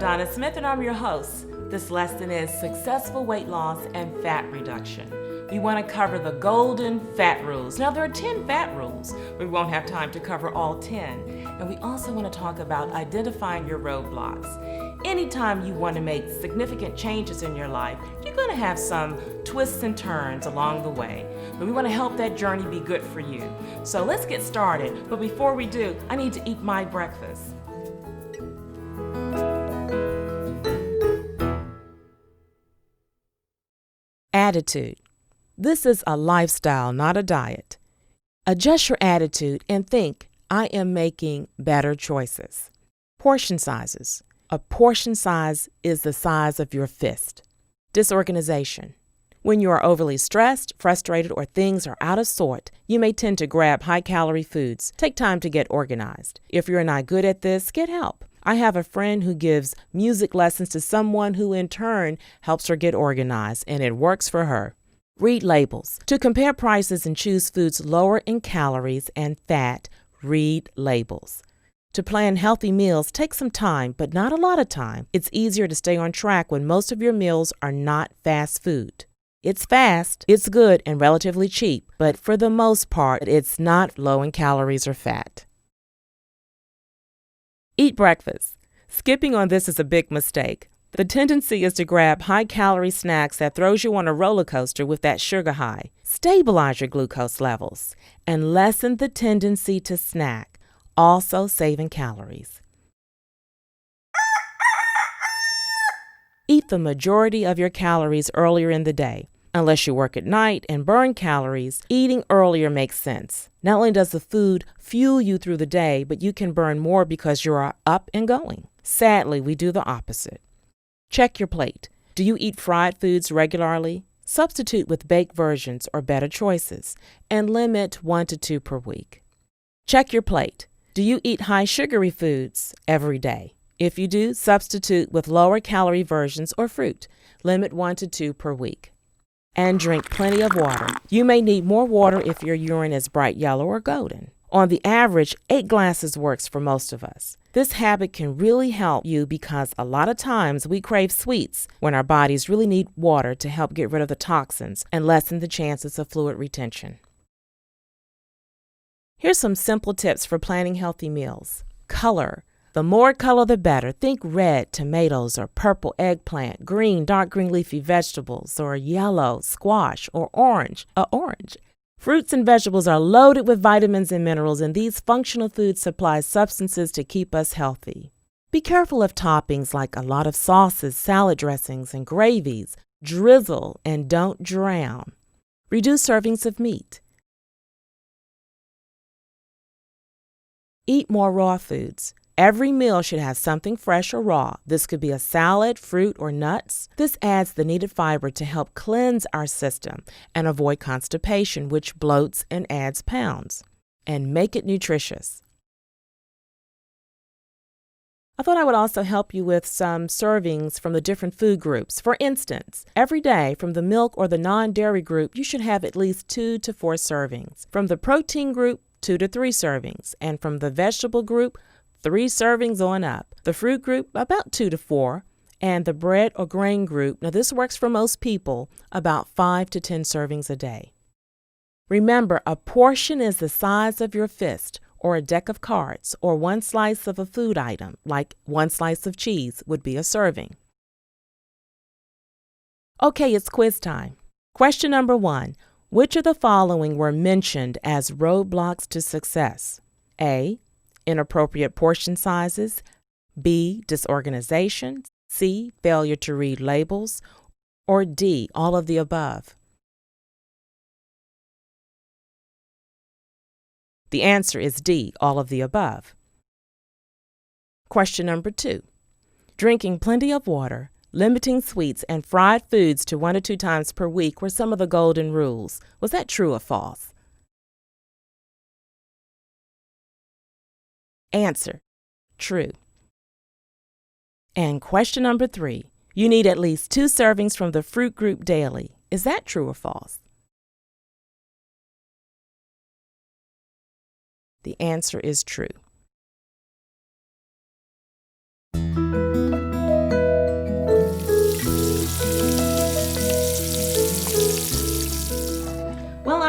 Donna Smith and I'm your host. This lesson is Successful Weight Loss and Fat Reduction. We want to cover the golden fat rules. Now, there are 10 fat rules. We won't have time to cover all 10. And we also want to talk about identifying your roadblocks. Anytime you want to make significant changes in your life, you're going to have some twists and turns along the way. But we want to help that journey be good for you. So let's get started. But before we do, I need to eat my breakfast. Attitude. This is a lifestyle, not a diet. Adjust your attitude and think, I am making better choices. Portion sizes. A portion size is the size of your fist. Disorganization. When you are overly stressed, frustrated, or things are out of sort, you may tend to grab high-calorie foods. Take time to get organized. If you're not good at this, get help. I have a friend who gives music lessons to someone who in turn helps her get organized, and it works for her. Read labels. To compare prices and choose foods lower in calories and fat, read labels. To plan healthy meals, take some time, but not a lot of time. It's easier to stay on track when most of your meals are not fast food. It's fast, it's good, and relatively cheap, but for the most part, it's not low in calories or fat. Eat breakfast. Skipping on this is a big mistake. The tendency is to grab high-calorie snacks that throws you on a roller coaster with that sugar high. Stabilize your glucose levels and lessen the tendency to snack, also saving calories. Eat the majority of your calories earlier in the day. Unless you work at night and burn calories, eating earlier makes sense. Not only does the food fuel you through the day, but you can burn more because you are up and going. Sadly, we do the opposite. Check your plate. Do you eat fried foods regularly? Substitute with baked versions or better choices, and limit 1 to 2 per week. Check your plate. Do you eat high sugary foods every day? If you do, substitute with lower calorie versions or fruit. Limit 1 to 2 per week. And drink plenty of water. You may need more water if your urine is bright yellow or golden. On the average, 8 glasses works for most of us. This habit can really help you because a lot of times we crave sweets when our bodies really need water to help get rid of the toxins and lessen the chances of fluid retention. Here's some simple tips for planning healthy meals. Color. The more color, the better. Think red tomatoes or purple eggplant, green, dark green leafy vegetables, or yellow squash or orange, orange. Fruits and vegetables are loaded with vitamins and minerals, and these functional foods supply substances to keep us healthy. Be careful of toppings like a lot of sauces, salad dressings, and gravies. Drizzle and don't drown. Reduce servings of meat. Eat more raw foods. Every meal should have something fresh or raw. This could be a salad, fruit, or nuts. This adds the needed fiber to help cleanse our system and avoid constipation, which bloats and adds pounds. And make it nutritious. I thought I would also help you with some servings from the different food groups. For instance, every day from the milk or the non-dairy group, you should have at least 2 to 4 servings. From the protein group, 2 to 3 servings. And from the vegetable group, 3 servings on up. The fruit group, about 2 to 4. And the bread or grain group, now this works for most people, about 5 to 10 servings a day. Remember, a portion is the size of your fist, or a deck of cards, or 1 slice of a food item, like 1 slice of cheese would be a serving. Okay, it's quiz time. Question number 1. Which of the following were mentioned as roadblocks to success? A. Inappropriate portion sizes. B. Disorganization. C. Failure to read labels. Or D. All of the above. The answer is D. All of the above. Question number 2. Drinking plenty of water, limiting sweets, and fried foods to 1 to 2 times per week were some of the golden rules. Was that true or false? Answer. True. And question number 3. You need at least 2 servings from the fruit group daily. Is that true or false? The answer is true.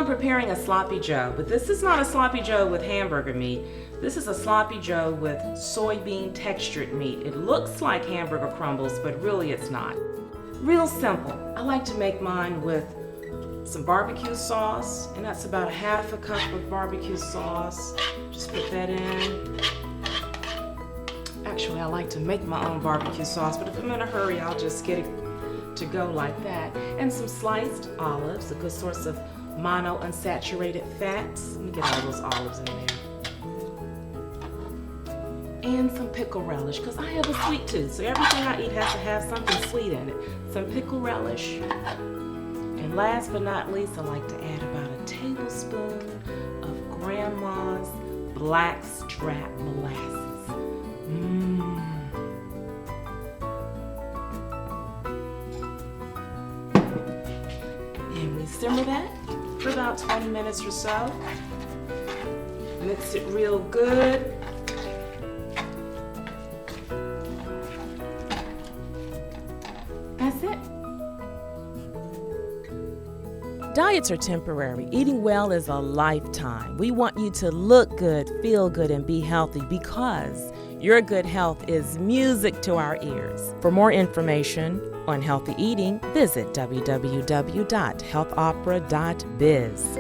I'm preparing a sloppy joe, but this is not a sloppy joe with hamburger meat. This is a sloppy joe with soybean textured meat. It looks like hamburger crumbles, but really it's not. Real simple. I like to make mine with some barbecue sauce, and that's about 1/2 cup of barbecue sauce. Just put that in. Actually, I like to make my own barbecue sauce, but if I'm in a hurry, I'll just get it to go like that. And some sliced olives, a good source of monounsaturated fats. Let me get all those olives in there. And some pickle relish, because I have a sweet tooth, so everything I eat has to have something sweet in it. Some pickle relish. And last but not least, I like to add about a tablespoon of Grandma's blackstrap molasses. And we simmer that for about 20 minutes or so. Mix it real good. That's it. Diets are temporary. Eating well is a lifetime. We want you to look good, feel good, and be healthy because your good health is music to our ears. For more information on healthy eating, visit www.healthopera.biz.